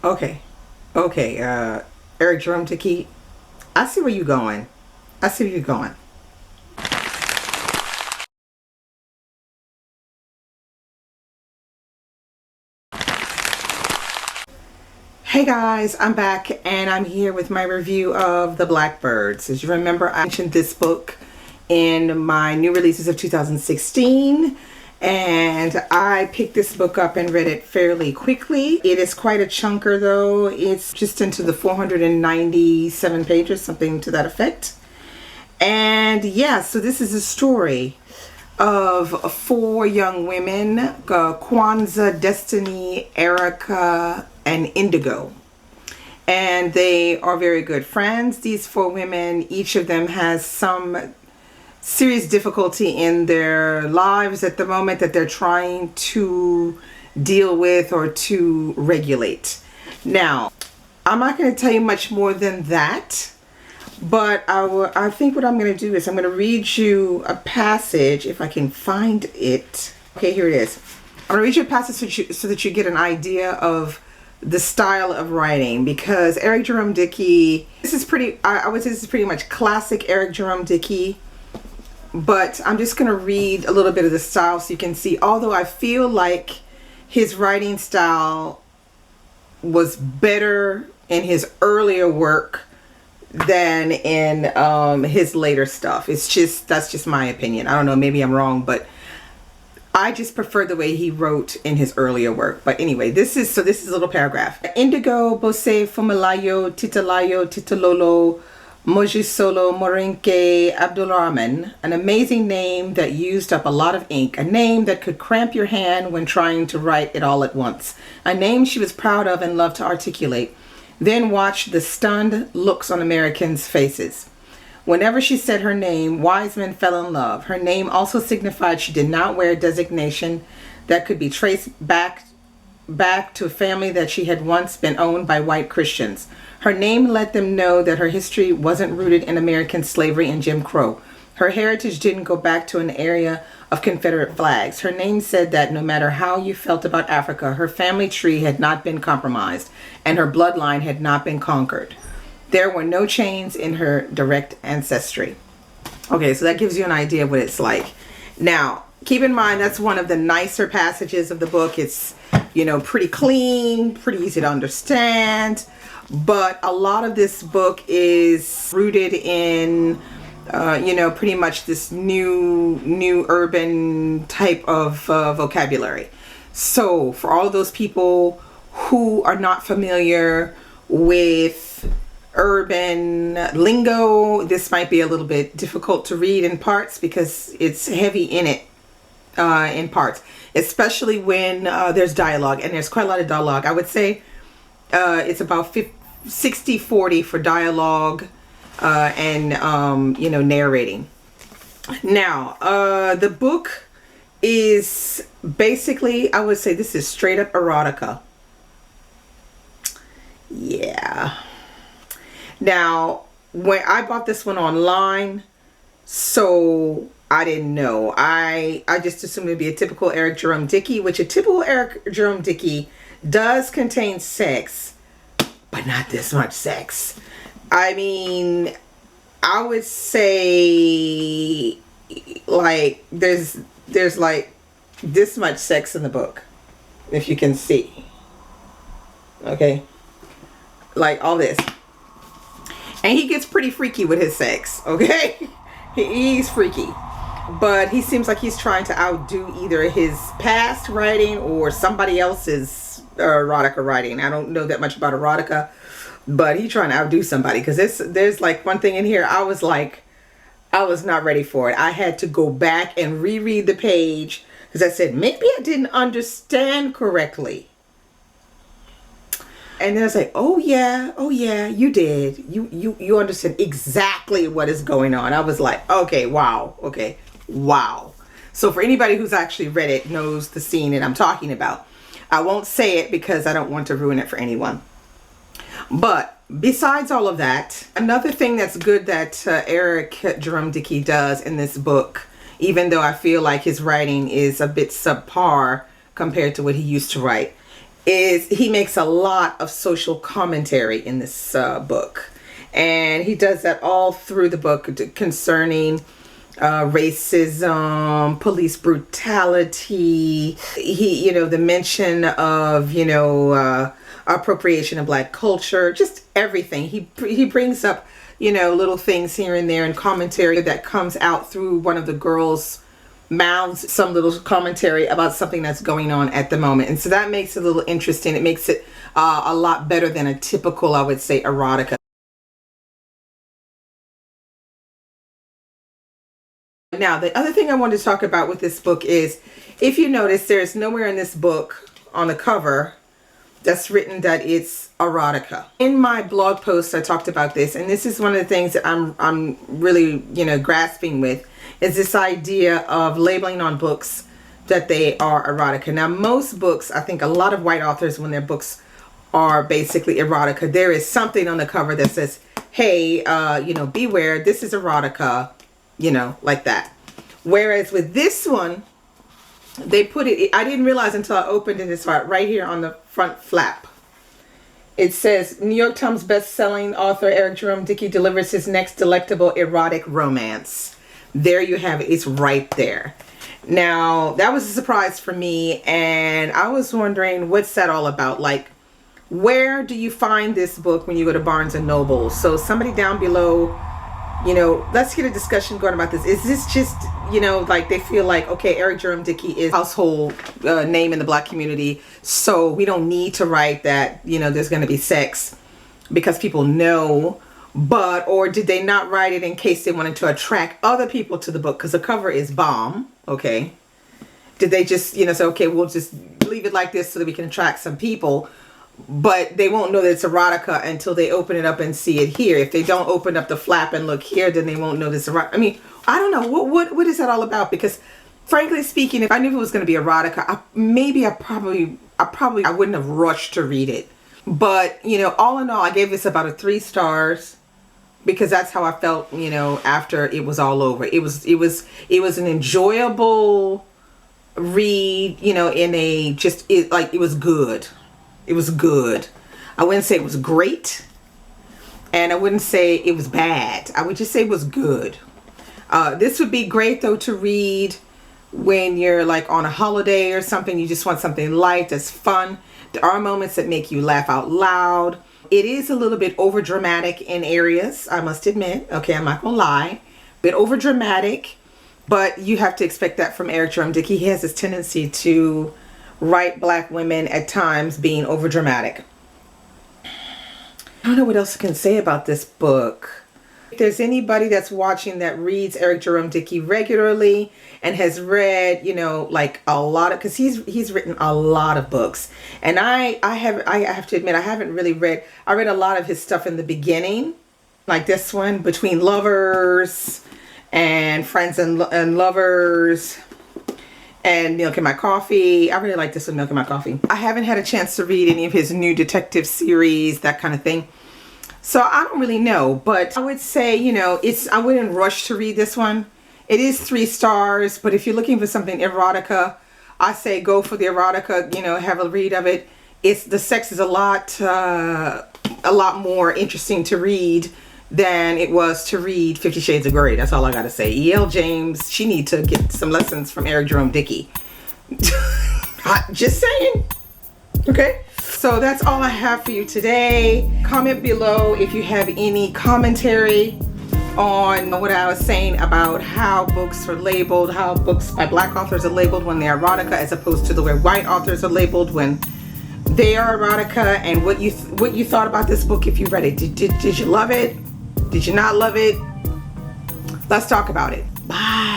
Okay. Okay. Eric Jerome Dickey, I see where you're going. I see where you're going. Hey guys, I'm back and I'm here with my review of The Blackbirds. As you remember, I mentioned this book in my new releases of 2016, and I picked this book up and read it fairly quickly. It is quite a chunker though. It's just into the 497 pages, something to that effect. And yeah, so this is a story of four young women, Kwanzaa, Destiny, Erica, and Indigo. And they are very good friends. These four women, each of them has some serious difficulty in their lives at the moment that they're trying to deal with or to regulate. Now, I'm not going to tell you much more than that. But I think what I'm going to do is I'm going to read you a passage, if I can find it. Okay, here it is. I'm going to read you a passage so that you get an idea of the style of writing. Because Eric Jerome Dickey, this is pretty, I would say this is pretty much classic Eric Jerome Dickey. But I'm just going to read a little bit of the style so you can see. Although I feel like his writing style was better in his earlier work than in his later stuff. That's just my opinion. I don't know, maybe I'm wrong, but I just prefer the way he wrote in his earlier work. But anyway, this is a little paragraph. Indigo, Bose, Fumilayo, Titalayo, Titololo, Mojisolo, Morinke, Abdulrahman, an amazing name that used up a lot of ink, a name that could cramp your hand when trying to write it all at once, a name she was proud of and loved to articulate. Then watched the stunned looks on Americans' faces. Whenever she said her name, wise men fell in love. Her name also signified she did not wear a designation that could be traced back to a family that she had once been owned by white Christians. Her name let them know that her history wasn't rooted in American slavery and Jim Crow. Her heritage didn't go back to an area of Confederate flags. Her name said that no matter how you felt about Africa, her family tree had not been compromised and her bloodline had not been conquered. There were no chains in her direct ancestry. Okay, so that gives you an idea of what it's like. Now, keep in mind that's one of the nicer passages of the book. It's, pretty clean, pretty easy to understand. But a lot of this book is rooted in pretty much this new urban type of vocabulary. So for all of those people who are not familiar with urban lingo, this might be a little bit difficult to read in parts because it's heavy in it in parts, especially when there's dialogue, and there's quite a lot of dialogue. I would say it's about 60-40 for dialogue and narrating. Now the book is basically, I would say this is straight up erotica. Yeah. Now when I bought this one online, so I didn't know. I just assumed it'd be a typical Eric Jerome Dickey, which a typical Eric Jerome Dickey does contain sex, but not this much sex. I mean, I would say like there's like this much sex in the book, if you can see. Okay, like all this, and he gets pretty freaky with his sex. Okay, he's freaky, but he seems like he's trying to outdo either his past writing or somebody else's erotica writing. I don't know that much about erotica, but he's trying to outdo somebody, because there's like one thing in here I was not ready for it. I had to go back and reread the page because I said maybe I didn't understand correctly. And then I was like, oh yeah, you did. You understand exactly what is going on. I was like, okay, wow. So for anybody who's actually read it knows the scene that I'm talking about. I won't say it because I don't want to ruin it for anyone. But besides all of that, another thing that's good that Eric Jerome Dickey does in this book, even though I feel like his writing is a bit subpar compared to what he used to write, is he makes a lot of social commentary in this book. And he does that all through the book concerning racism, police brutality, the mention of, appropriation of black culture, just everything. He brings up, little things here and there and commentary that comes out through one of the girls' mouths, some little commentary about something that's going on at the moment. And so that makes it a little interesting. It makes it a lot better than a typical, I would say, erotica. Now, the other thing I wanted to talk about with this book is, if you notice, there's nowhere in this book on the cover that's written that it's erotica. In my blog post, I talked about this, and this is one of the things that I'm really, grasping with, is this idea of labeling on books that they are erotica. Now, most books, I think a lot of white authors, when their books are basically erotica, there is something on the cover that says, hey, beware, this is erotica, like that. Whereas with this one, they put it, I didn't realize until I opened it, it's right here on the front flap. It says, New York Times best-selling author Eric Jerome Dickey delivers his next delectable erotic romance. There you have it. It's right there. Now, that was a surprise for me, and I was wondering, what's that all about? Like, where do you find this book when you go to Barnes and Noble? So somebody down below, let's get a discussion going about this. Is this just, like they feel like, okay, Eric Jerome Dickey is a household name in the black community, so we don't need to write that, there's going to be sex because people know. But, or did they not write it in case they wanted to attract other people to the book? Because the cover is bomb, okay? Did they just, say, okay, we'll just leave it like this so that we can attract some people, but they won't know that it's erotica until they open it up and see it here. If they don't open up the flap and look here, then they won't know this erotica. I mean, I don't know. What is that all about? Because, frankly speaking, if I knew it was going to be erotica, I wouldn't have rushed to read it. But, all in all, I gave this about 3 stars. Because that's how I felt, after it was all over. It was an enjoyable read, it was good. It was good. I wouldn't say it was great, and I wouldn't say it was bad. I would just say it was good. This would be great though to read when you're like on a holiday or something. You just want something light that's fun. There are moments that make you laugh out loud. It is a little bit over dramatic in areas, I must admit. Okay, I'm not gonna lie. Bit over dramatic, but you have to expect that from Eric Jerome Dickey. He has this tendency to write black women at times being over dramatic. I don't know what else I can say about this book. If there's anybody that's watching that reads Eric Jerome Dickey regularly and has read, like a lot of, because he's written a lot of books, and I have to admit I haven't really read. I read a lot of his stuff in the beginning, like this one, Between Lovers, and Friends and Lovers, and Milk in My Coffee. I really like this one, Milk in My Coffee. I haven't had a chance to read any of his new detective series, that kind of thing. So I don't really know, but I would say, I wouldn't rush to read this one. It is 3 stars, but if you're looking for something erotica, I say go for the erotica, have a read of it. The sex is a lot more interesting to read than it was to read 50 Shades of Grey. That's all I got to say. E.L. James, she need to get some lessons from Eric Jerome Dickey. Just saying. Okay. So that's all I have for you today. Comment below if you have any commentary on what I was saying about how books are labeled, how books by black authors are labeled when they're erotica, as opposed to the way white authors are labeled when they are erotica, and what you thought about this book if you read it. Did you love it? Did you not love it? Let's talk about it. Bye.